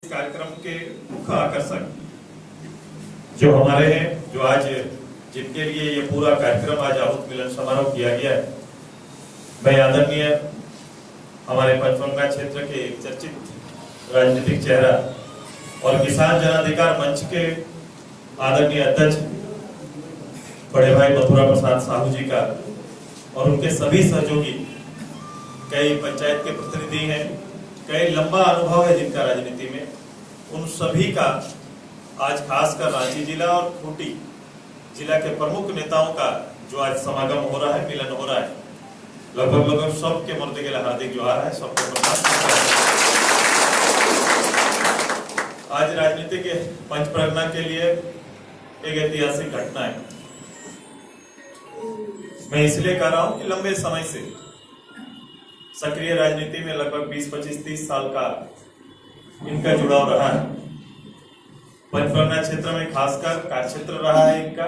कार्यक्रम के मुख्य आकर्षक जो हमारे हैं, जो आज जिनके लिए ये पूरा कार्यक्रम आज आहूत मिलन समारोह किया गया है, मैं आदरणीय हमारे पंचगंगा क्षेत्र के एक चर्चित राजनीतिक चेहरा और किसान जन अधिकार मंच के आदरणीय अध्यक्ष बड़े भाई मथुरा प्रसाद साहू जी का और उनके सभी सहयोगी, कई पंचायत के प्रतिनिधि हैं, कई लंबा अनुभव है जिनका राजनीति में, उन सभी का आज खासकर रांची जिला और खूंटी जिला के प्रमुख नेताओं का जो आज समागम हो रहा है, मिलन हो रहा है, लगभग सबके मर्दे के हार्दिक जोहार है, सबको प्रणाम। आज राजनीतिक पंच प्रगना के लिए एक ऐतिहासिक घटना है। मैं इसलिए कह रहा हूं कि लंबे समय से सक्रिय राजनीति में लगभग 20, 25, 30 साल का इनका जुड़ाव रहा है। पंचप्रगना क्षेत्र में खासकर कार्यक्षेत्र रहा है इनका।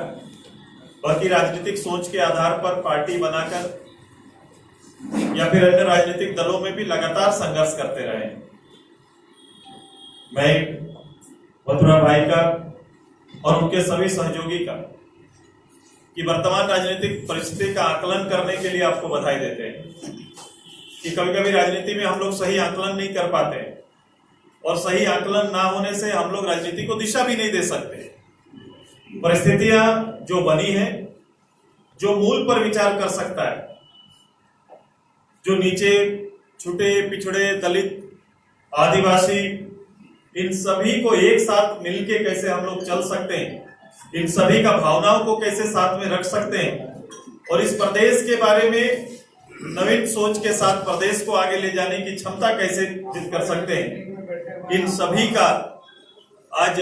बाकी राजनीतिक सोच के आधार पर पार्टी बनाकर या फिर अन्य राजनीतिक दलों में भी लगातार संघर्ष करते रहे। मैं मथुरा भाई का और उनके सभी सहयोगी का कि वर्तमान राजनीतिक परिस्थिति का आकलन करने के लिए आपको बधाई देते हैं कि कभी-कभी राजनीति में हम लोग सही आकलन नहीं कर पाते और सही आकलन ना होने से हम लोग राजनीति को दिशा भी नहीं दे सकते। परिस्थितियां जो बनी है, जो मूल पर विचार कर सकता है, जो नीचे छूटे पिछड़े दलित आदिवासी, इन सभी को एक साथ मिलके कैसे हम लोग चल सकते हैं, इन सभी का भावनाओं को कैसे साथ में रख सकते हैं और इस प्रदेश के बारे में नवीन सोच के साथ प्रदेश को आगे ले जाने की क्षमता कैसे जित कर सकते हैं, इन सभी का आज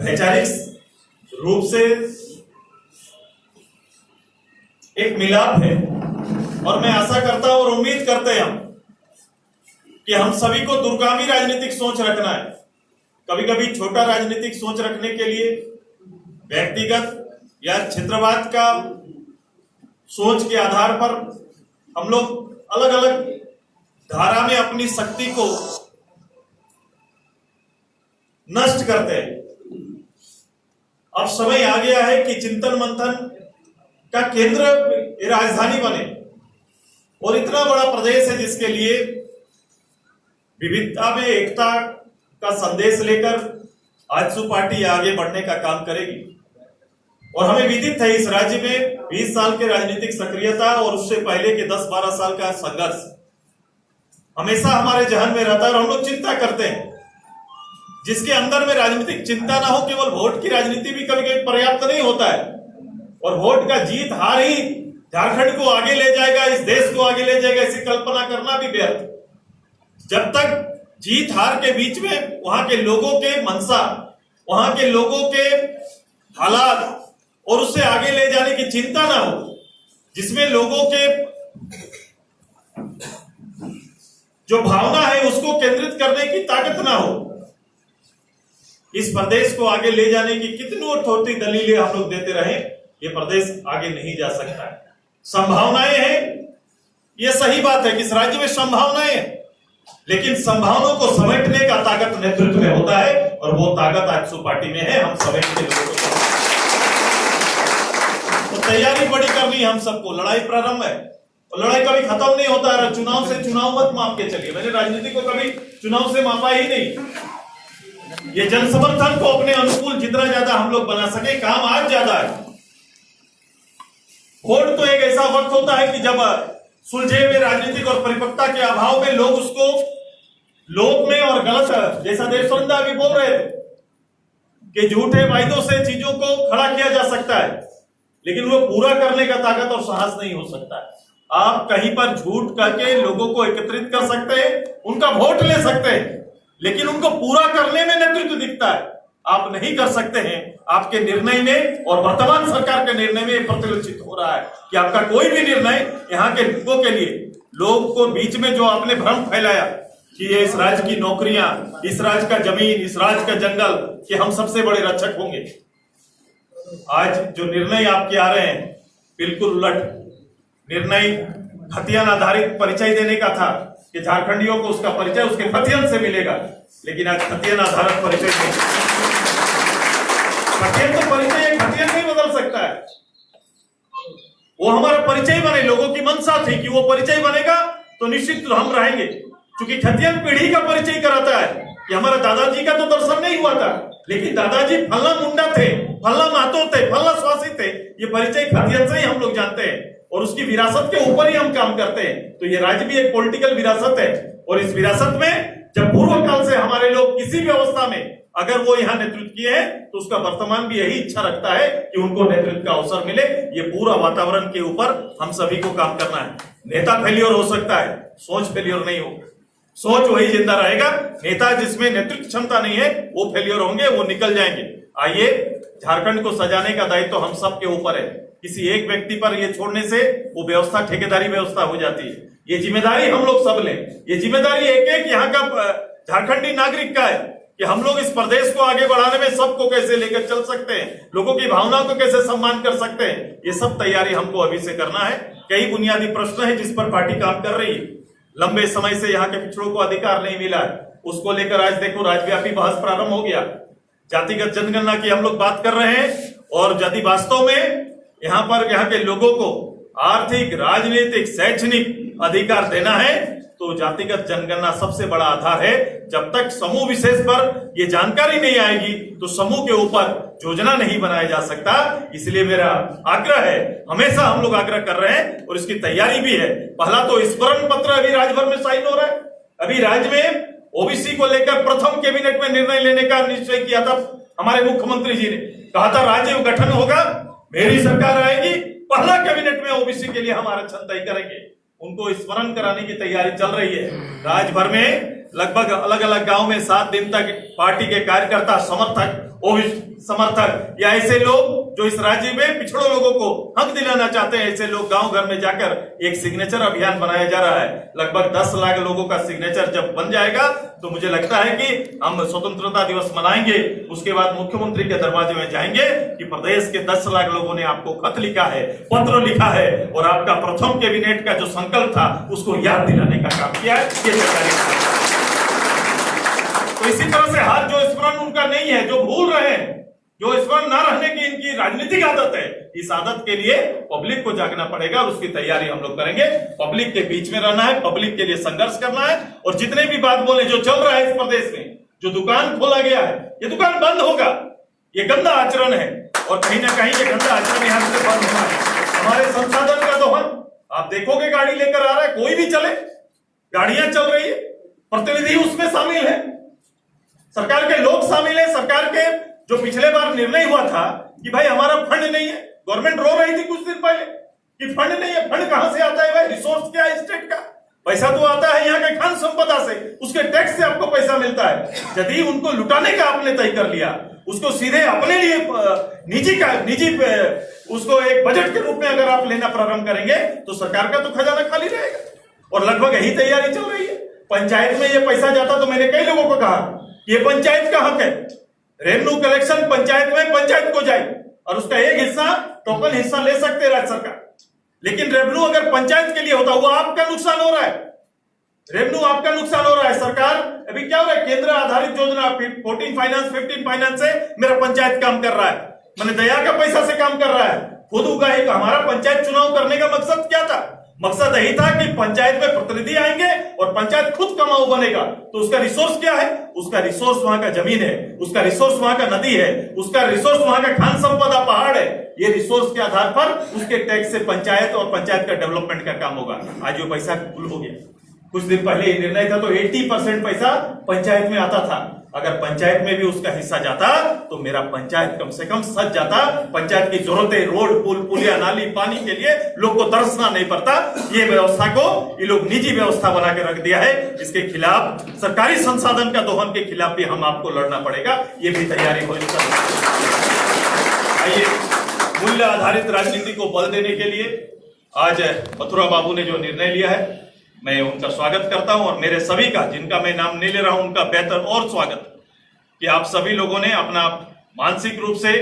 वैचारिक रूप से एक मिलाप है। और मैं आशा करता हूं और उम्मीद करते हैं हम कि हम सभी को दूरगामी राजनीतिक सोच रखना है। कभी कभी छोटा राजनीतिक सोच रखने के लिए व्यक्तिगत या क्षेत्रवाद का सोच के आधार पर हम लोग अलग अलग धारा में अपनी शक्ति को नष्ट करते हैं। अब समय आ गया है कि चिंतन मंथन का केंद्र राजधानी बने और इतना बड़ा प्रदेश है जिसके लिए विविधता में एकता का संदेश लेकर आजसू पार्टी आगे बढ़ने का काम करेगी। और हमें विदित है इस राज्य में 20 साल के राजनीतिक सक्रियता और उससे पहले के 10-12 साल का संघर्ष हमेशा हमारे जहन में रहता है और हम लोग चिंता करते हैं। जिसके अंदर में राजनीतिक चिंता ना हो, केवल वोट की राजनीति भी कभी कभी पर्याप्त नहीं होता है और वोट का जीत हार ही झारखंड को आगे ले जाएगा, इस देश को आगे ले जाएगा, ऐसी कल्पना करना भी व्यर्थ। जब तक जीत हार के बीच में वहां के लोगों के मनसा, वहां के लोगों के हालात और उससे आगे ले जाने की चिंता ना हो, जिसमें लोगों के जो भावना है उसको केंद्रित करने की ताकत ना हो, इस प्रदेश को आगे ले जाने की कितनी थोड़ी दलीलें हम लोग देते रहे, ये प्रदेश आगे नहीं जा सकता है। संभावनाएं हैं, ये सही बात है कि इस राज्य में संभावनाएं हैं, लेकिन संभावनाओं को समेटने का ताकत नेतृत्व में होता है और वो ताकत आजसू पार्टी में है। हम समेट के लोगों को तो तैयारी बड़ी करनी है हम सबको। लड़ाई प्रारंभ है और लड़ाई कभी खत्म नहीं होता है। चुनाव से चुनाव मत माप के चलिए। मैंने राजनीति को कभी चुनाव से मापा ही नहीं। ये जन समर्थन को अपने अनुकूल जितना ज्यादा हम लोग बना सके, काम आज ज्यादा है। वोट तो एक ऐसा वक्त होता है कि जब सुलझे हुए राजनीतिक और परिपक्वता के अभाव में लोग उसको लोक में और गलत, जैसा देशवंदा अभी बोल रहे थे कि झूठे वायदों से चीजों को खड़ा किया जा सकता है, लेकिन वो पूरा करने का ताकत और साहस नहीं हो सकता है। आप कहीं पर झूठ करके लोगों को एकत्रित कर सकते हैं, उनका वोट ले सकते हैं, लेकिन उनको पूरा करने में नेतृत्व दिखता है आप नहीं कर सकते हैं। आपके निर्णय में और वर्तमान सरकार के निर्णय में प्रतिलक्षित हो रहा है कि आपका कोई भी निर्णय यहाँ के लोगों के लिए, लोग को बीच में जो आपने भ्रम फैलाया कि ये इस राज्य की नौकरियां, इस राज्य का जमीन, इस राज्य का जंगल, कि हम सबसे बड़े रक्षक होंगे। आज जो निर्णय आपके आ रहे हैं बिल्कुल उलट निर्णय। हथियार आधारित परिचय देने का था, कि झारखंडियों को उसका परिचय उसके खतियन से मिलेगा, लेकिन आज खतियन आधारित परिचय नहीं। खतियन तो परिचय है, खतियन नहीं बदल सकता है। वो हमारा परिचय बने, लोगों की मंशा थी कि वो परिचय बनेगा तो निश्चित हम रहेंगे, क्योंकि खतियन पीढ़ी का परिचय कराता है कि हमारा दादाजी का तो दर्शन नहीं हुआ था, लेकिन दादाजी फल्ला मुंडा थे, फल्ला महतो थे, फल्ला स्वासी थे। ये परिचय खतियन से ही हम लोग जानते हैं और उसकी विरासत के ऊपर ही हम काम करते हैं। तो ये राज्य भी एक पॉलिटिकल विरासत है और इस विरासत में जब पूर्व काल से हमारे लोग किसी भी अवस्था में अगर वो यहाँ नेतृत्व किए हैं तो उसका वर्तमान भी यही इच्छा रखता है कि उनको नेतृत्व का अवसर मिले। ये पूरा वातावरण के ऊपर हम सभी को काम करना है। नेता फेलियर हो सकता है, सोच फेलियर नहीं हो। सोच वही जिंदा रहेगा। नेता जिसमें नेतृत्व क्षमता नहीं है वो फेलियर होंगे, वो निकल जाएंगे। आइए, झारखंड को सजाने का दायित्व हम सब के ऊपर है। किसी एक व्यक्ति पर ये छोड़ने से वो व्यवस्था ठेकेदारी व्यवस्था हो जाती है। ये जिम्मेदारी हम लोग सब लें। ये जिम्मेदारी एक एक यहाँ का झारखंडी नागरिक का है कि हम लोग इस प्रदेश को आगे बढ़ाने में सबको कैसे लेकर चल सकते हैं, लोगों की भावनाओं को कैसे सम्मान कर सकते हैं। ये सब तैयारी हमको अभी से करना है। कई बुनियादी प्रश्न है जिस पर पार्टी काम कर रही है। लंबे समय से यहाँ के पिछड़ों को अधिकार नहीं मिला है, उसको लेकर आज देखो राज्यव्यापी बहस प्रारंभ हो गया। जातिगत जनगणना की हम लोग बात कर रहे हैं और यदि वास्तव में यहाँ के लोगों को आर्थिक, राजनीतिक, शैक्षणिक अधिकार देना है तो जातिगत जनगणना सबसे बड़ा आधार है। जब तक समूह विशेष पर ये जानकारी नहीं आएगी तो समूह के ऊपर योजना नहीं बनाया जा सकता। इसलिए मेरा आग्रह है, हमेशा हम लोग आग्रह कर रहे हैं और इसकी तैयारी भी है। पहला तो स्मरण पत्र अभी राज्यभर में साइन हो रहा है। अभी राज्य में ओबीसी को लेकर प्रथम कैबिनेट में निर्णय लेने का निश्चय किया था हमारे मुख्यमंत्री जी ने। कहा था राज्य गठन होगा, मेरी सरकार आएगी, पहला कैबिनेट में ओबीसी के लिए हम आरक्षण तय करेंगे। उनको स्मरण कराने की तैयारी चल रही है। राज्य भर में लगभग अलग अलग गांव में 7 दिन तक पार्टी के कार्यकर्ता, समर्थक, समर्थक या ऐसे लोग जो इस राज्य में पिछड़ों लोगों को हक दिलाना चाहते हैं, ऐसे लोग गांव घर में जाकर एक सिग्नेचर अभियान बनाया जा रहा है। लगभग 10 लाख लोगों का सिग्नेचर जब बन जाएगा तो मुझे लगता है कि हम स्वतंत्रता दिवस मनाएंगे। उसके बाद मुख्यमंत्री के दरवाजे में जाएंगे कि प्रदेश के 10 लाख लोगों ने आपको खत लिखा है, पत्र लिखा है और आपका प्रथम कैबिनेट का जो संकल्प था उसको याद दिलाने का काम किया है। ये सरकारी तो इसी तरह से हर जो स्मरण उनका नहीं है, जो भूल रहे हैं, जो स्मरण न रहने की इनकी राजनीतिक आदत है, इस आदत के लिए पब्लिक को जागना पड़ेगा और उसकी तैयारी हम लोग करेंगे। पब्लिक के बीच में रहना है, पब्लिक के लिए संघर्ष करना है और जितने भी बात बोले जो चल रहा है इस प्रदेश में, जो दुकान खोला गया है, ये दुकान बंद होगा। ये गंदा आचरण है और कहीं ना कहीं ये गंदा आचरण यहाँ से बंद होना है। हमारे संसाधन का दोहन आप देखोगे, गाड़ी लेकर आ रहा है, कोई भी चले, गाड़ियां चल रही है, प्रतिनिधि उसमें शामिल है, सरकार के लोग शामिल है। सरकार के जो पिछले बार निर्णय हुआ था कि भाई हमारा फंड नहीं है, गवर्नमेंट रो रही थी कुछ दिन पहले कि फंड नहीं है। फंड कहां से आता है भाई? रिसोर्स क्या है स्टेट का? पैसा तो आता है यहाँ के खान संपदा से, उसके टैक्स से आपको पैसा मिलता है। यदि उनको लुटाने का आपने तय कर लिया, उसको सीधे अपने लिए निजी उसको एक बजट के रूप में अगर आप लेना प्रारंभ करेंगे तो सरकार का तो खजाना खाली रहेगा। और लगभग यही तैयारी चल रही है। पंचायत में ये पैसा जाता तो मैंने कई लोगों को कहा ये पंचायत का हक है, रेवेन्यू कलेक्शन पंचायत में पंचायत को जाए और उसका एक हिस्सा, टोकन हिस्सा ले सकते राज्य सरकार। लेकिन रेवेन्यू अगर पंचायत के लिए होता, वो आपका नुकसान हो रहा है। रेवेन्यू आपका नुकसान हो रहा है। सरकार अभी क्या हो रहा है, केंद्र आधारित योजना 14 फाइनेंस 15 फाइनेंस से मेरा पंचायत काम कर रहा है, मैंने दया का पैसा से काम कर रहा है। खुद उगाही का हमारा पंचायत चुनाव करने का मकसद क्या था? मकसद यही था कि पंचायत में प्रतिनिधि आएंगे और पंचायत खुद कमाऊ बनेगा। तो उसका रिसोर्स क्या है? उसका रिसोर्स वहां का जमीन है, उसका रिसोर्स वहां का नदी है, उसका रिसोर्स वहां का खान संपदा पहाड़ है। ये रिसोर्स के आधार पर उसके टैक्स से पंचायत और पंचायत का डेवलपमेंट का काम होगा। आज वो पैसा गुल हो गया। कुछ दिन पहले निर्णय था तो 80% पैसा पंचायत में आता था। अगर पंचायत में भी उसका हिस्सा जाता तो मेरा पंचायत कम से कम सज जाता। पंचायत की जरूरतें, रोड, पुल, पुलिया, नाली, पानी के लिए लोग को तरसना नहीं पड़ता। ये व्यवस्था को ये लोग निजी व्यवस्था बना के रख दिया है। इसके खिलाफ, सरकारी संसाधन का दोहन के खिलाफ भी हम आपको लड़ना पड़ेगा। ये भी तैयारी हो। आइए, मूल्य आधारित राजनीति को बल देने के लिए आज मथुरा बाबू ने जो निर्णय लिया है, मैं उनका स्वागत करता हूं और मेरे सभी का, जिनका मैं नाम नहीं ले रहा हूं, उनका बेहतर और स्वागत कि आप सभी लोगों ने अपना मानसिक रूप से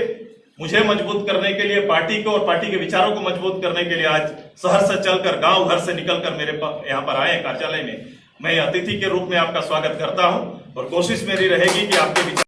मुझे मजबूत करने के लिए, पार्टी को और पार्टी के विचारों को मजबूत करने के लिए आज शहर से चलकर, गांव घर से निकलकर मेरे यहाँ पर आए कार्यालय में मैं अतिथि के रूप में आपका स्वागत करता हूं और कोशिश मेरी रहेगी कि आपके विचार